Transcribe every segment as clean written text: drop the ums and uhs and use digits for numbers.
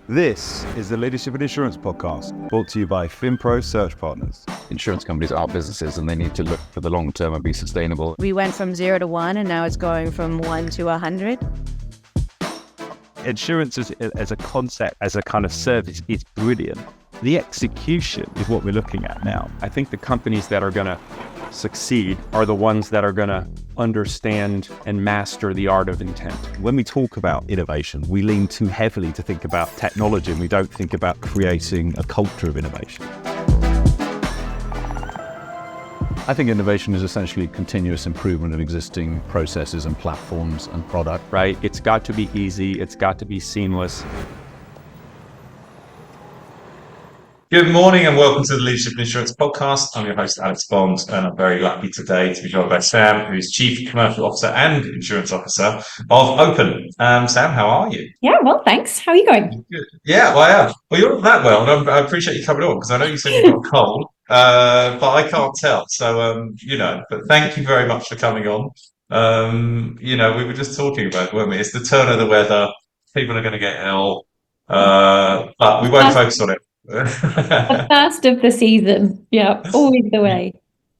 This is the Leadership in Insurance podcast, brought to you by FinPro Search Partners. Insurance companies are businesses and they need to look for the long term and be sustainable. We went from 0 to 1 and now it's going from 1 to 100. Insurance as a concept, as a kind of service, is brilliant. The execution is what we're looking at now. I think the companies that are going to succeed are the ones that are going to understand and master the art of intent. When we talk about innovation, we lean too heavily to think about technology and we don't think about creating a culture of innovation. I think innovation is essentially continuous improvement of existing processes and platforms and product. Right? It's got to be easy. It's got to be seamless. Good morning and welcome to the Leadership in Insurance podcast. I'm your host, Alex Bond, and I'm very lucky today to be joined by Sam, who's Chief Commercial Officer and Insurance Officer of Open. Sam, how are you? Yeah, well, thanks. How are you going? Good. Yeah, well, I am. Well, you're not that well, and I appreciate you coming on because I know you said you got a cold, but I can't tell. So, but thank you very much for coming on. We were just talking about, weren't we? It's the turn of the weather. People are going to get ill, but we won't focus on it. The first of the season. Yeah, always the way.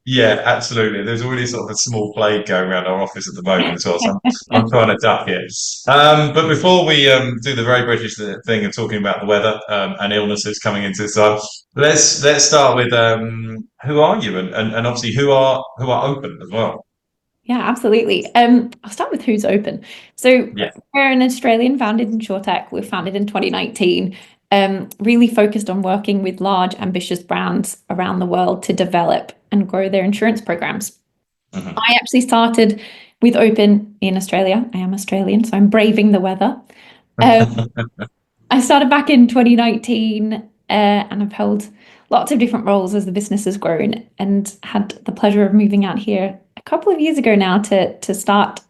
Yeah, absolutely. There's already sort of a small plague going around our office at the moment as well, so I'm trying to duck it. But before we do the very British thing of talking about the weather and illnesses coming into this, let's start with who are you and obviously who are Open as well. Yeah, absolutely. I'll start with who's Open. So We're an Australian founded Insurtech. We're founded in 2019. Really focused on working with large, ambitious brands around the world to develop and grow their insurance programs. Mm-hmm. I actually started with Open in Australia. I am Australian, so I'm braving the weather. I started back in 2019 and I've held lots of different roles as the business has grown and had the pleasure of moving out here a couple of years ago now to start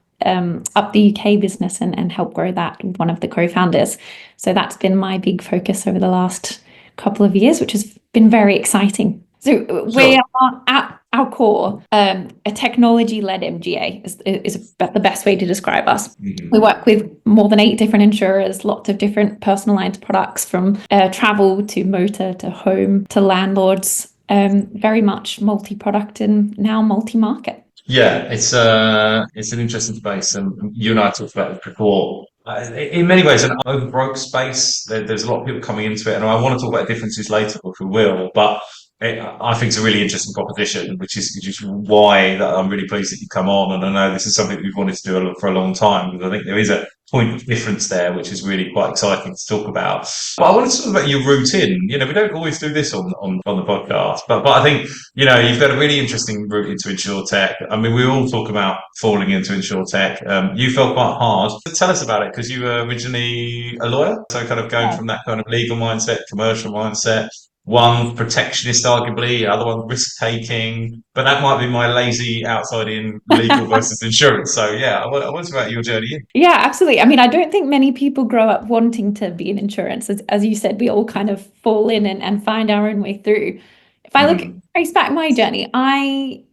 up the UK business and help grow that with one of the co-founders. So that's been my big focus over the last couple of years, which has been very exciting. So we are at our core a technology-led MGA is the best way to describe us. Mm-hmm. We work with more than 8 different insurers, lots of different personal lines products from travel to motor to home to landlords, very much multi-product and now multi-market. Yeah, it's an interesting space, and you and I talked about it before. In many ways, an overbroke space. There's a lot of people coming into it, and I want to talk about differences later, if we will. But I think it's a really interesting proposition, which is why that I'm really pleased that you come on. And I know this is something we've wanted to do for a long time, because I think there is a point of difference there, which is really quite exciting to talk about. But I want to talk about your route in. We don't always do this on the podcast, but I think, you've got a really interesting route into Insurtech. I mean, we all talk about falling into Insurtech. You felt quite hard. Tell us about it, because you were originally a lawyer, so kind of going from that kind of legal mindset, commercial mindset. One protectionist, arguably, other one risk-taking, but that might be my lazy outside-in legal versus insurance. So, yeah, I want to about your journey in. Yeah, absolutely. I mean, I don't think many people grow up wanting to be in insurance. As you said, we all kind of fall in and find our own way through. If I trace back my journey, I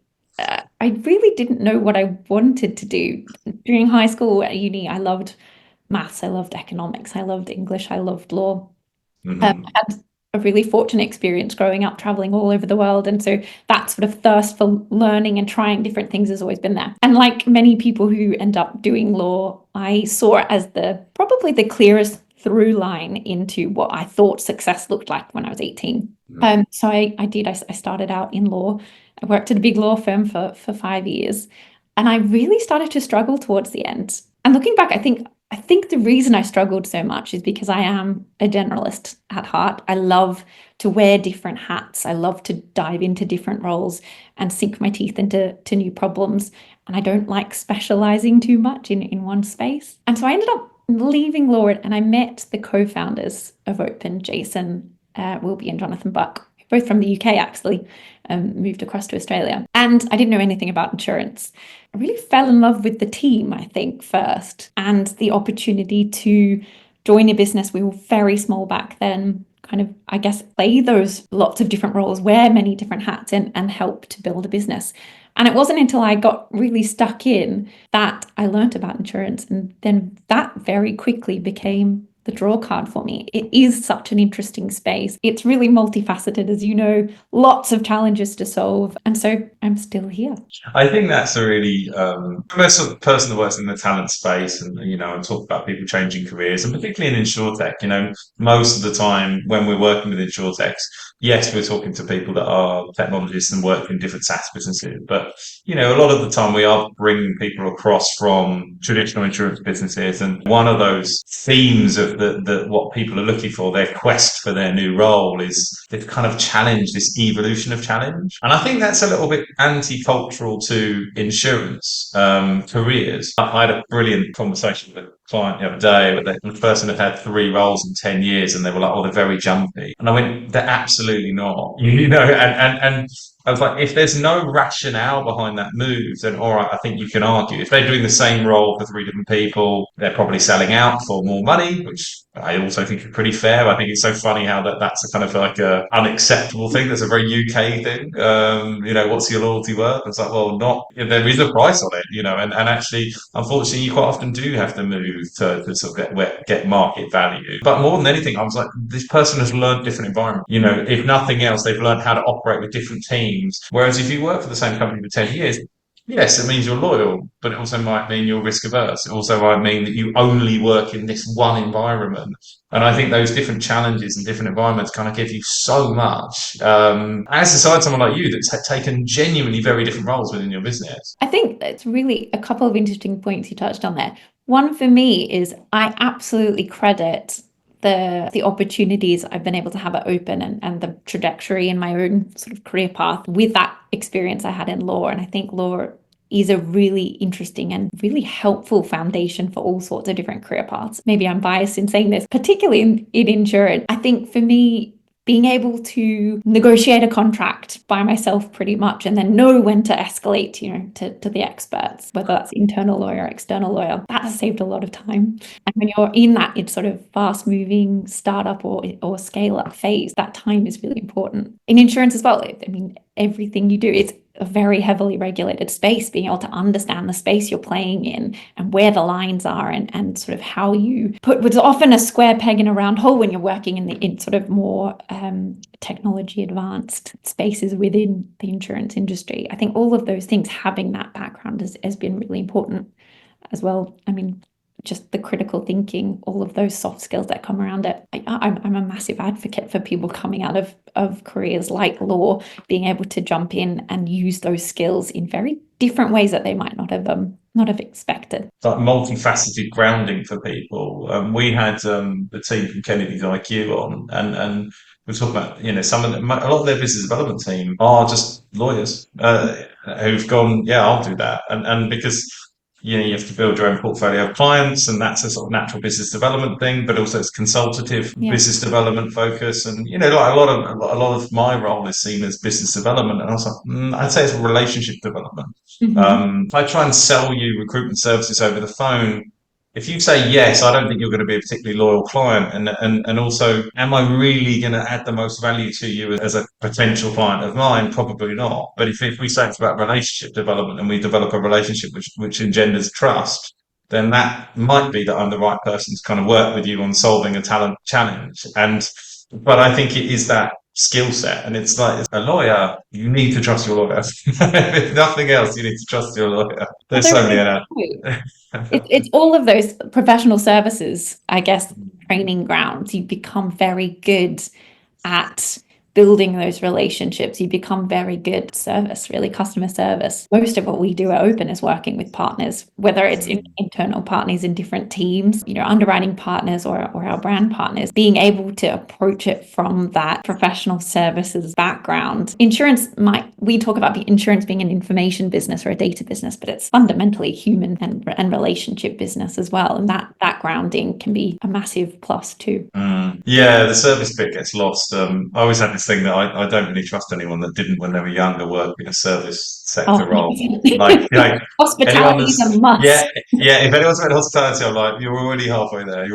really didn't know what I wanted to do. During high school, at uni, I loved maths, I loved economics, I loved English, I loved law. And a really fortunate experience growing up, traveling all over the world. And so that sort of thirst for learning and trying different things has always been there. And like many people who end up doing law, I saw it as probably the clearest through line into what I thought success looked like when I was 18. So I started out in law. I worked at a big law firm for 5 years. And I really started to struggle towards the end. And looking back, I think the reason I struggled so much is because I am a generalist at heart. I love to wear different hats. I love to dive into different roles and sink my teeth into new problems. And I don't like specializing too much in one space. And so I ended up leaving law and I met the co-founders of Open, Jason, Wilby and Jonathan Buck, both from the UK actually, moved across to Australia. And I didn't know anything about insurance. I really fell in love with the team, I think, first, and the opportunity to join a business. We were very small back then, kind of, I guess, play those lots of different roles, wear many different hats and help to build a business. And it wasn't until I got really stuck in that I learned about insurance. And then that very quickly became the draw card for me. It is such an interesting space. It's really multifaceted, as you know, lots of challenges to solve. And so I'm still here. I think that's a really I'm a sort of person that works in the talent space, and and talk about people changing careers, and particularly in Insurtech. Most of the time when we're working with Insurtechs, yes, we're talking to people that are technologists and work in different SaaS businesses, but a lot of the time we are bringing people across from traditional insurance businesses, and one of those themes of the what people are looking for, their quest for their new role, is they've kind of challenged this evolution of challenge, and I think that's a little bit anti-cultural to insurance careers. I had a brilliant conversation with a client the other day where the person had 3 roles in 10 years, and they were like, "Oh, they're very jumpy," and I went, "They're absolutely not." And I was like, if there's no rationale behind that move, then all right, I think you can argue. If they're doing the same role for 3 different people, they're probably selling out for more money, which I also think is pretty fair. I think it's so funny how that's a kind of like a unacceptable thing. That's a very UK thing. What's your loyalty worth? It's like, well, not, there is a price on it, and actually, unfortunately, you quite often do have to move to sort of get market value. But more than anything, I was like, this person has learned different environment. If nothing else, they've learned how to operate with different teams. Whereas if you work for the same company for 10 years, yes, it means you're loyal, but it also might mean you're risk averse. It also might mean that you only work in this one environment. And I think those different challenges and different environments kind of give you so much. As aside someone like you that's taken genuinely very different roles within your business. I think it's really a couple of interesting points you touched on there. One for me is I absolutely credit the opportunities I've been able to have at Open and the trajectory in my own sort of career path with that experience I had in law. And I think law is a really interesting and really helpful foundation for all sorts of different career paths. Maybe I'm biased in saying this, particularly in insurance. I think for me, being able to negotiate a contract by myself pretty much and then know when to escalate, to the experts, whether that's internal lawyer, external lawyer, that has saved a lot of time. And when you're in that, it's sort of fast moving startup or scale up phase, that time is really important. In insurance as well, I mean, everything you do, it's a very heavily regulated space. Being able to understand the space you're playing in and where the lines are and sort of how you put what's often a square peg in a round hole when you're working in sort of more technology advanced spaces within the insurance industry. I think all of those things, having that background has been really important as well. I mean, just the critical thinking, all of those soft skills that come around it. I'm a massive advocate for people coming out of careers like law, being able to jump in and use those skills in very different ways that they might not have expected. Like multifaceted grounding for people. We had the team from Kennedy's IQ on, and we're talking about, a lot of their business development team are just lawyers who've gone, yeah, I'll do that, and because you have to build your own portfolio of clients, and that's a sort of natural business development thing, but also it's consultative business development focus. And like a lot of my role is seen as business development, and also I'd say it's relationship development. If I try and sell you recruitment services over the phone, if you say yes, I don't think you're going to be a particularly loyal client. And also, am I really going to add the most value to you as a potential client of mine? Probably not. But if we say it's about relationship development and we develop a relationship which engenders trust, then that might be that I'm the right person to kind of work with you on solving a talent challenge. But I think it is that skill set, and it's like, as a lawyer, you need to trust your lawyer. If nothing else, you need to trust your lawyer. There's so many. It's all of those professional services, I guess, training grounds. You become very good at building those relationships. You become very good at service, really customer service. Most of what we do at Open is working with partners, whether it's internal partners in different teams, underwriting partners or our brand partners, being able to approach it from that professional services background. We talk about the insurance being an information business or a data business, but it's fundamentally human and relationship business as well. And that grounding can be a massive plus too. Yeah, the service bit gets lost. I always had this thing that I don't really trust anyone that didn't, when they were younger, work in a service sector role. Like, hospitality is a must. Yeah. If anyone's about hospitality, I'm like, you're already halfway there.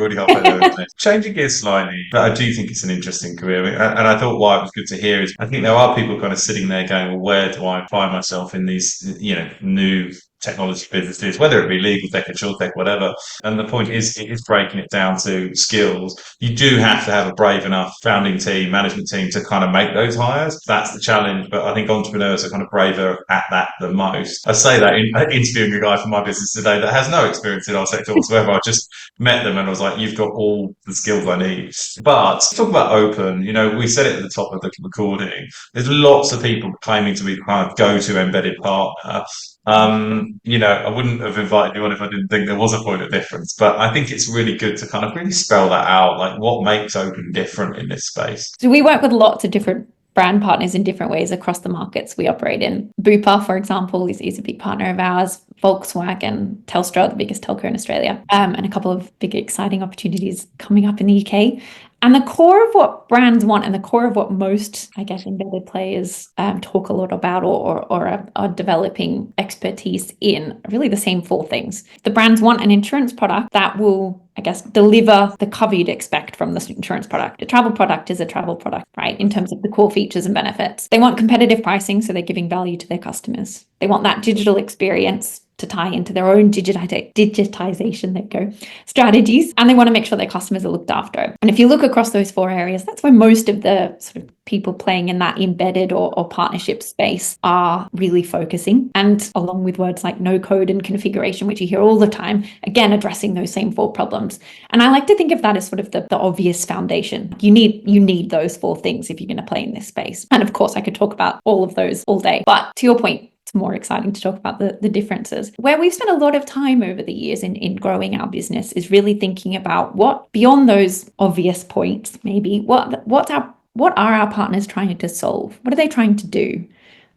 Changing gears slightly, but I do think it's an interesting career. And I thought why it was good to hear is I think there are people kind of sitting there going, well, where do I apply myself in these, new technology businesses, whether it be legal tech, Insurtech, whatever. And the point is, it is breaking it down to skills. You do have to have a brave enough founding team, management team to kind of make those hires. That's the challenge. But I think entrepreneurs are kind of braver at that than most. I say that in interviewing a guy from my business today that has no experience in our sector whatsoever. I just met them and I was like, you've got all the skills I need. But talk about open, we said it at the top of the recording. There's lots of people claiming to be kind of go-to embedded partner. I wouldn't have invited you on if I didn't think there was a point of difference. But I think it's really good to kind of really spell that out, like what makes open different in this space. So we work with lots of different brand partners in different ways across the markets we operate in. Bupa, for example, is a big partner of ours. Volkswagen, Telstra, the biggest telco in Australia, and a couple of big exciting opportunities coming up in the UK. And the core of what brands want and the core of what most, I guess, embedded players talk a lot about or are developing expertise in, really the same four things. The brands want an insurance product that will, I guess, deliver the cover you'd expect from this insurance product. A travel product is a travel product, right? In terms of the core features and benefits. They want competitive pricing, so they're giving value to their customers. They want that digital experience to tie into their own digitization strategies, and they want to make sure their customers are looked after. And if you look across those four areas, that's where most of the sort of people playing in that embedded or partnership space are really focusing. And along with words like no code and configuration, which you hear all the time, again, addressing those same four problems. And I like to think of that as sort of the obvious foundation. You need those four things if you're going to play in this space. And of course, I could talk about all of those all day. But to your point, it's more exciting to talk about the differences. Where we've spent a lot of time over the years in growing our business is really thinking about what, beyond those obvious points, maybe, what are our partners trying to solve? What are they trying to do?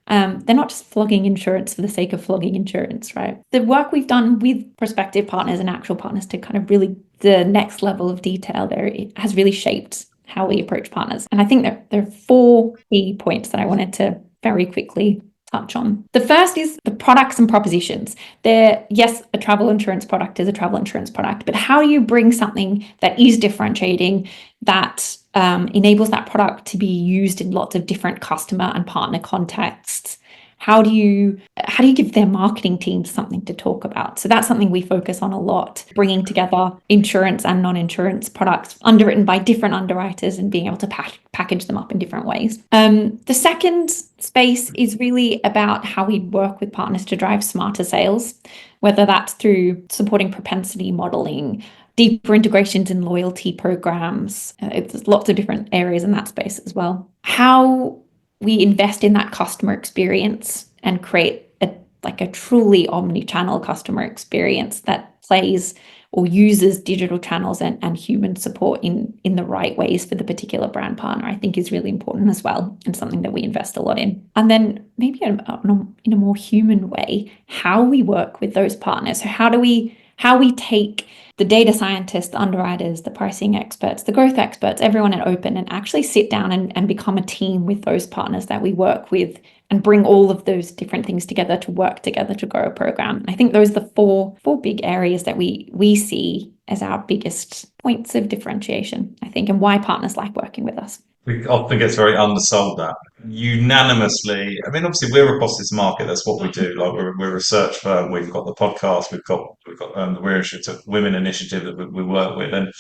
They're not just flogging insurance for the sake of flogging insurance, right? The work we've done with prospective partners and actual partners to kind of really the next level of detail there, it has really shaped how we approach partners. And I think there are four key points that I wanted to very quickly touch on. The first is the products and propositions. Yes, a travel insurance product is a travel insurance product, but how do you bring something that is differentiating, that enables that product to be used in lots of different customer and partner contexts? How do you give their marketing teams something to talk about? So that's something we focus on a lot, bringing together insurance and non-insurance products underwritten by different underwriters and being able to package them up in different ways. The second space is really about how we work with partners to drive smarter sales, whether that's through supporting propensity modeling, deeper integrations in loyalty programs. There's lots of different areas in that space as well. How we invest in that customer experience and create a truly omni-channel customer experience that plays or uses digital channels and human support in the right ways for the particular brand partner, I think is really important as well, and something that we invest a lot in. And then maybe in a more human way, how we work with those partners. So how we take the data scientists, the underwriters, the pricing experts, the growth experts, everyone at Open, and actually sit down and become a team with those partners that we work with and bring all of those different things together to work together to grow a program. And I think those are the four big areas that we see as our biggest points of differentiation, I think, and why partners like working with us. We often get very undersold that. Unanimously, I mean, obviously we're across this market. That's what we do. Like we're a research firm. We've got the podcast. We've got the Women Initiative that we work with, and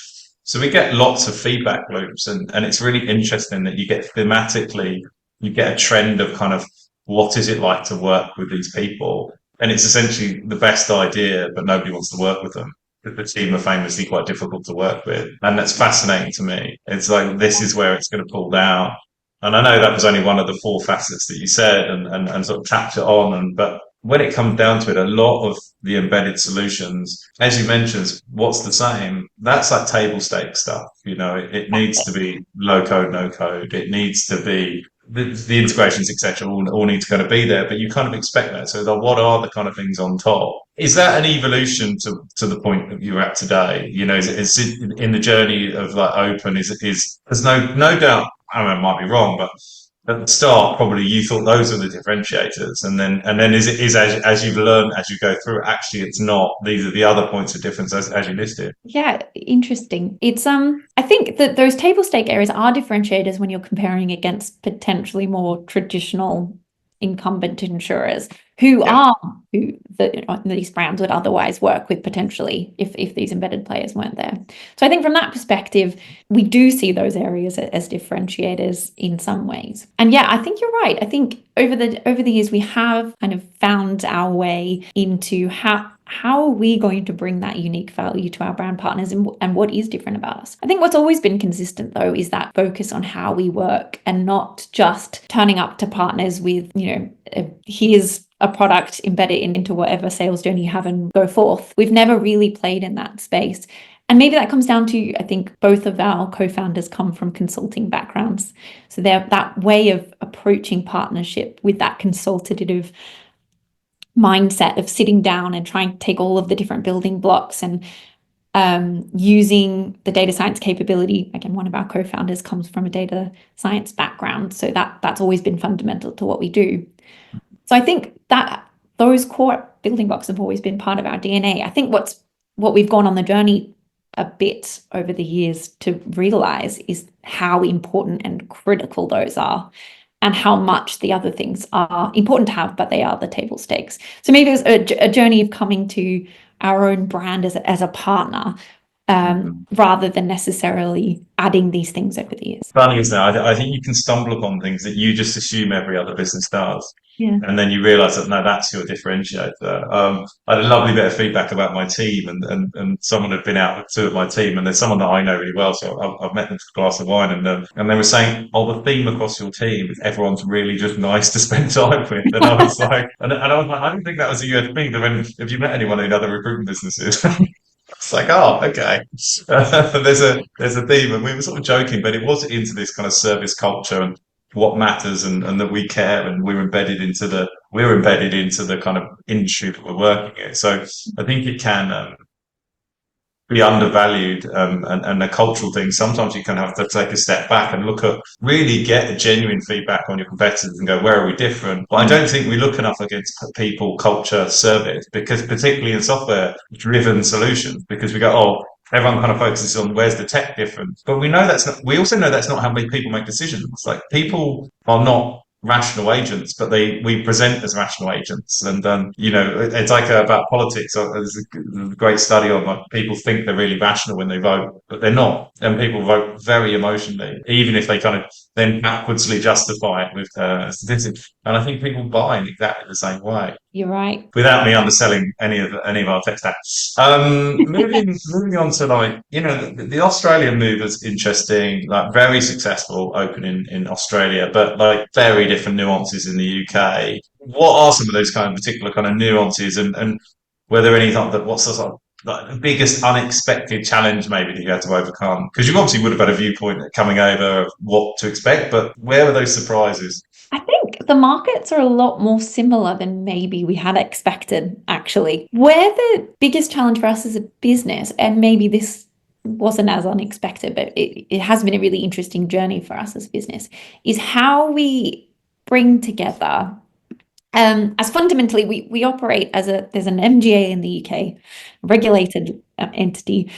so we get lots of feedback loops. And it's really interesting that you get thematically, you get a trend of kind of what is it like to work with these people, and it's essentially the best idea, but nobody wants to work with them. The team are famously quite difficult to work with. And that's fascinating to me. It's like, this is where it's going to pull down. And I know that was only one of the four facets that you said and sort of tapped it on. But when it comes down to it, a lot of the embedded solutions, as you mentioned, what's the same? That's like table stakes stuff. It needs to be low code, no code. It needs to be the integrations, etc., all need to kind of be there, but you kind of expect that. So what are the kind of things on top? Is that an evolution to the point that you're at today? Is it in the journey of like Open? There's no doubt. I mean, I might be wrong, but at the start, probably you thought those were the differentiators, and then is as you've learned as you go through, actually it's not. These are the other points of difference as you listed. Yeah, interesting. It's I think that those table stake areas are differentiators when you're comparing against potentially more traditional incumbent insurers who are who these brands would otherwise work with potentially if these embedded players weren't there. So I think from that perspective, we do see those areas as differentiators in some ways. And yeah, I think you're right. I think over the years we have kind of found our way into how are we going to bring that unique value to our brand partners and what is different about us. I think what's always been consistent though is that focus on how we work and not just turning up to partners with, here's a product, embed it into whatever sales journey you have and go forth. We've never really played in that space. And maybe that comes down to, I think both of our co-founders come from consulting backgrounds. So they're that way of approaching partnership with that consultative mindset of sitting down and trying to take all of the different building blocks and using the data science capability. Again, one of our co-founders comes from a data science background, so that's always been fundamental to what we do. So I think that those core building blocks have always been part of our DNA. I think what we've gone on the journey a bit over the years to realize is how important and critical those are, and how much the other things are important to have, but they are the table stakes. So maybe it was a journey of coming to our own brand as a partner, rather than necessarily adding these things over the years. Funny, isn't it? I think you can stumble upon things that you just assume every other business does. Yeah. And then you realise that, no, that's your differentiator. I had a lovely bit of feedback about my team, and someone had been out with two of my team, and there's someone that I know really well, so I've met them for a glass of wine, and they were saying, oh, the theme across your team is everyone's really just nice to spend time with. And I was like, and I was like, I didn't think that was a USP. Then have you met anyone in other recruitment businesses? It's like, oh, okay. There's a theme, and we were sort of joking, but it was into this kind of service culture and what matters, and that we care, and we're embedded into the kind of industry that we're working in. So I think it can be undervalued, and a cultural thing. Sometimes you kind of have to take a step back and really get a genuine feedback on your competitors and go, where are we different? But I don't think we look enough against people, culture, service, because particularly in software driven solutions, because we go, oh, everyone kind of focuses on where's the tech difference. But we also know that's not how many people make decisions. Like, people are not rational agents, but we present as rational agents. And it's like about politics. There's a great study on, like, people think they're really rational when they vote, but they're not. And people vote very emotionally, even if they kind of then backwardsly justify it with statistics. And I think people buy in exactly the same way. You're right. Without me underselling any of our tech stacks. Moving on to, like, the Australian move is interesting, like very successful opening in Australia, but like very different nuances in the UK. What are some of those kind of particular kind of nuances, and were there any what's the sort of like the biggest unexpected challenge maybe that you had to overcome? Because you obviously would have had a viewpoint coming over of what to expect, but where were those surprises? I think the markets are a lot more similar than maybe we had expected, actually. Where the biggest challenge for us as a business, and maybe this wasn't as unexpected, but it has been a really interesting journey for us as a business, is how we bring together, as fundamentally we operate there's an MGA in the UK, regulated entity,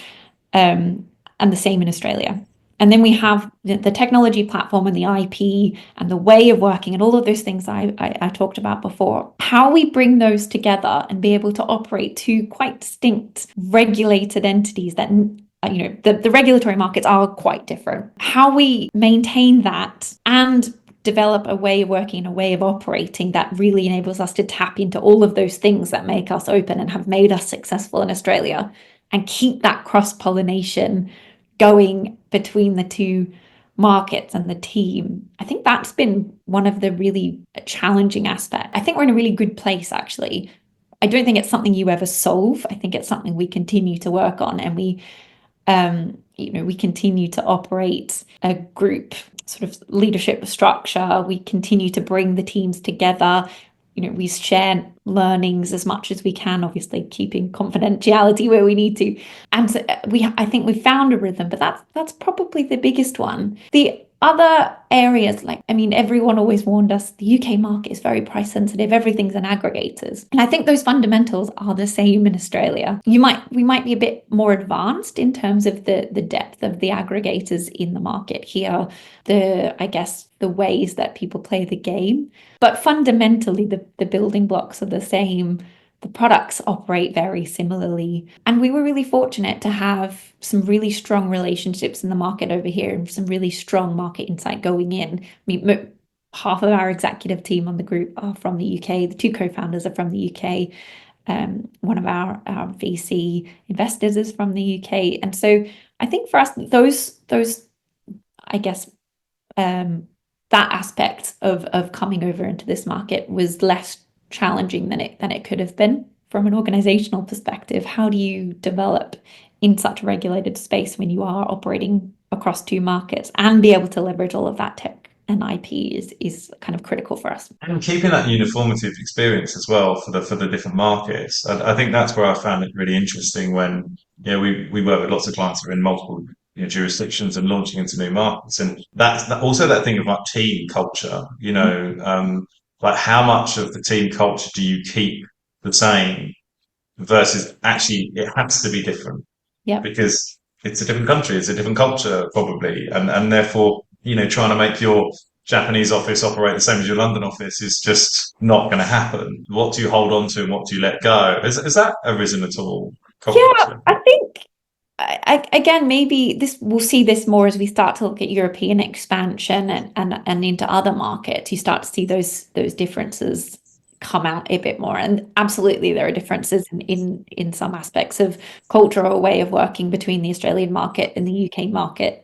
and the same in Australia. And then we have the technology platform and the IP and the way of working and all of those things I talked about before. How we bring those together and be able to operate two quite distinct regulated entities that, the regulatory markets are quite different. How we maintain that and develop a way of working, a way of operating that really enables us to tap into all of those things that make us open and have made us successful in Australia, and keep that cross-pollination going between the two markets and the team. I think that's been one of the really challenging aspects. I think we're in a really good place, actually. I don't think it's something you ever solve. I think it's something we continue to work on, and we continue to operate a group sort of leadership structure. We continue to bring the teams together. We share learnings as much as we can, obviously keeping confidentiality where we need to. And so I think we found a rhythm, but that's probably the biggest one. The other areas, like, I mean, everyone always warned us the UK market is very price sensitive, everything's in aggregators. And I think those fundamentals are the same in Australia. We might be a bit more advanced in terms of the depth of the aggregators in the market here, I guess the ways that people play the game. But fundamentally, the building blocks are the same. The products operate very similarly. And we were really fortunate to have some really strong relationships in the market over here and some really strong market insight going in. I mean, half of our executive team on the group are from the UK. The two co-founders are from the UK. One of our VC investors is from the UK. And so I think for us, those I guess, that aspect of coming over into this market was less challenging than it could have been. From an organizational perspective, how do you develop in such a regulated space when you are operating across two markets and be able to leverage all of that tech and IP is kind of critical for us. And keeping that uniformity of experience as well for the different markets. I think that's where I found it really interesting when we work with lots of clients who are in multiple jurisdictions and launching into new markets, and that's also that thing of like team culture. Like how much of the team culture do you keep the same versus actually it has to be different Yeah. because it's a different country, it's a different culture probably, and therefore trying to make your Japanese office operate the same as your London office is just not going to happen. What do you hold on to and what do you let go? Has that arisen at all? Yeah, I think again, maybe we'll see this more as we start to look at European expansion and into other markets. You start to see those differences come out a bit more. And absolutely, there are differences in some aspects of cultural way of working between the Australian market and the UK market.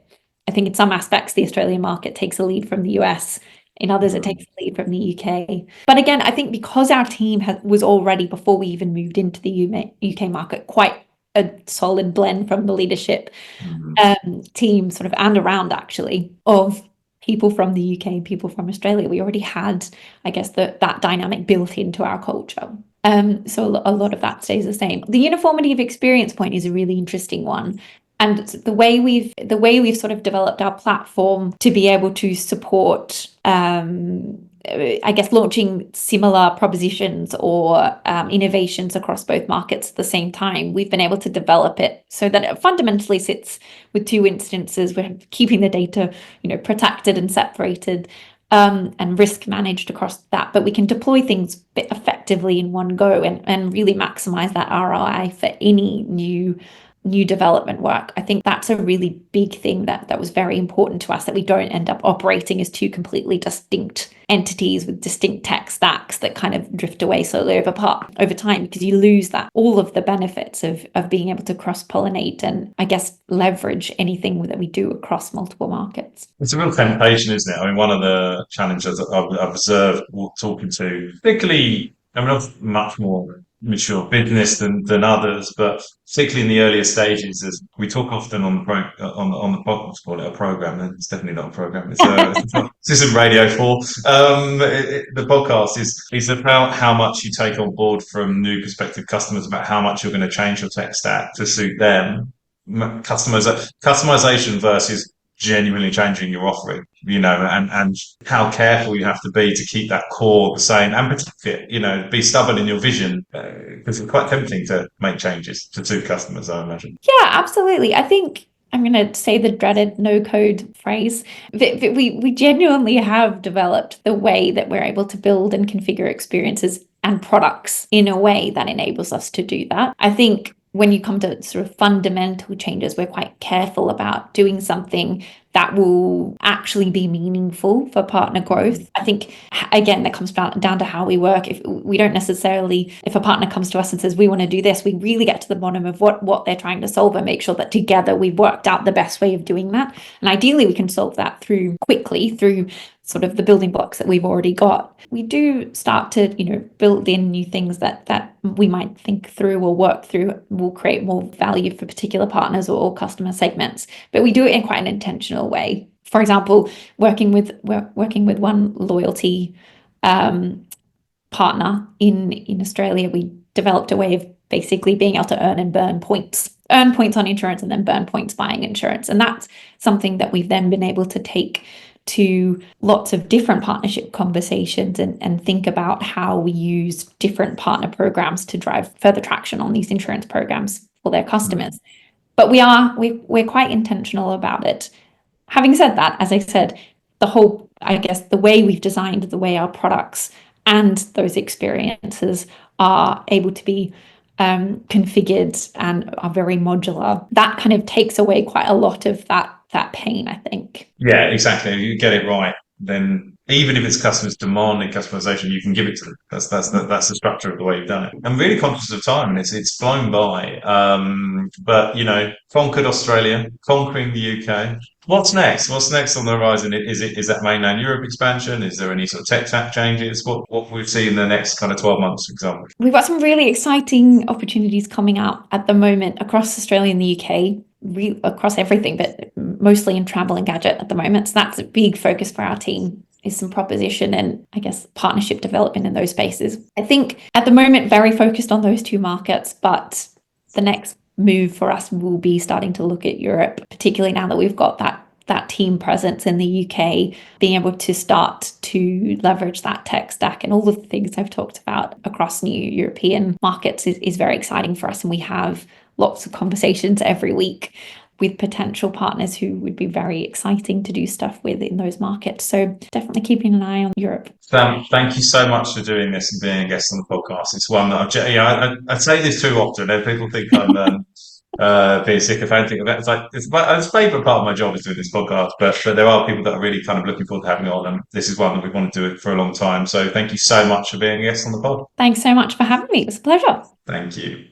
I think in some aspects, the Australian market takes a lead from the US. In others, it takes a lead from the UK. But again, I think because our team was already, before we even moved into the UK market, quite a solid blend from the leadership team sort of and around actually of people from the UK and people from Australia. We already had, I guess, that dynamic built into our culture. So a lot of that stays the same. The uniformity of experience point is a really interesting one. And the way we've sort of developed our platform to be able to support, I guess, launching similar propositions or innovations across both markets at the same time, we've been able to develop it so that it fundamentally sits with two instances. We're keeping the data, protected and separated, and risk managed across that, but we can deploy things effectively in one go and really maximize that ROI for any new development work. I think that's a really big thing that was very important to us, that we don't end up operating as two completely distinct entities with distinct tech stacks that kind of drift away slowly over time, because you lose all of the benefits of being able to cross-pollinate and, I guess, leverage anything that we do across multiple markets. It's a real temptation, isn't it? I mean, one of the challenges that I've observed talking to, particularly, I mean, not much more mature business than others, but particularly in the earlier stages, as we talk often on the on the podcast, call it a program, and it's definitely not a program. This isn't Radio 4. The podcast is about how much you take on board from new prospective customers, about how much you're going to change your tech stack to suit them. Customization versus genuinely changing your offering, and how careful you have to be to keep that core the same and protect it, be stubborn in your vision, because it's quite tempting to make changes to suit customers, I imagine. Yeah, absolutely. I think I'm going to say the dreaded no code phrase. We genuinely have developed the way that we're able to build and configure experiences and products in a way that enables us to do that. I think when you come to sort of fundamental changes, we're quite careful about doing something that will actually be meaningful for partner growth. I think, again, that comes down to how we work. If a partner comes to us and says, we want to do this, we really get to the bottom of what they're trying to solve and make sure that together we've worked out the best way of doing that. And ideally, we can solve that through sort of the building blocks that we've already got. We do start to, build in new things that we might think through or work through will create more value for particular partners or customer segments, but we do it in quite an intentional way. For example, working with one loyalty partner in Australia, we developed a way of basically being able to earn and burn points earn points on insurance and then burn points buying insurance. And that's something that we've then been able to take to lots of different partnership conversations and think about how we use different partner programs to drive further traction on these insurance programs for their customers. But we're quite intentional about it. Having said that, as I said, the way we've designed the way our products and those experiences are able to be configured and are very modular, that kind of takes away quite a lot of that pain, I think. Yeah, exactly. If you get it right, then even if it's customers demanding customization, you can give it to them. That's the structure of the way you've done it. I'm really conscious of time, and it's flown by. But conquered Australia, conquering the UK. What's next? What's next on the horizon? Is that mainland Europe expansion? Is there any sort of tech stack changes? What we'll see in the next kind of 12 months, for example? We've got some really exciting opportunities coming out at the moment across Australia and the UK. Across everything, but mostly in travel and gadget at the moment. So that's a big focus for our team, is some proposition and I guess partnership development in those spaces. I think at the moment, very focused on those two markets, but the next move for us will be starting to look at Europe, particularly now that we've got that team presence in the UK, being able to start to leverage that tech stack and all the things I've talked about across new European markets is very exciting for us. And we have lots of conversations every week with potential partners who would be very exciting to do stuff with in those markets. So definitely keeping an eye on Europe. Sam, thank you so much for doing this and being a guest on the podcast. It's one that I say this too often, and people think I'm being sycophantic. It's like it's my favourite part of my job is doing this podcast, but there are people that are really kind of looking forward to having me on, and this is one that we've wanted to do it for a long time. So thank you so much for being a guest on the pod. Thanks so much for having me. It was a pleasure. Thank you.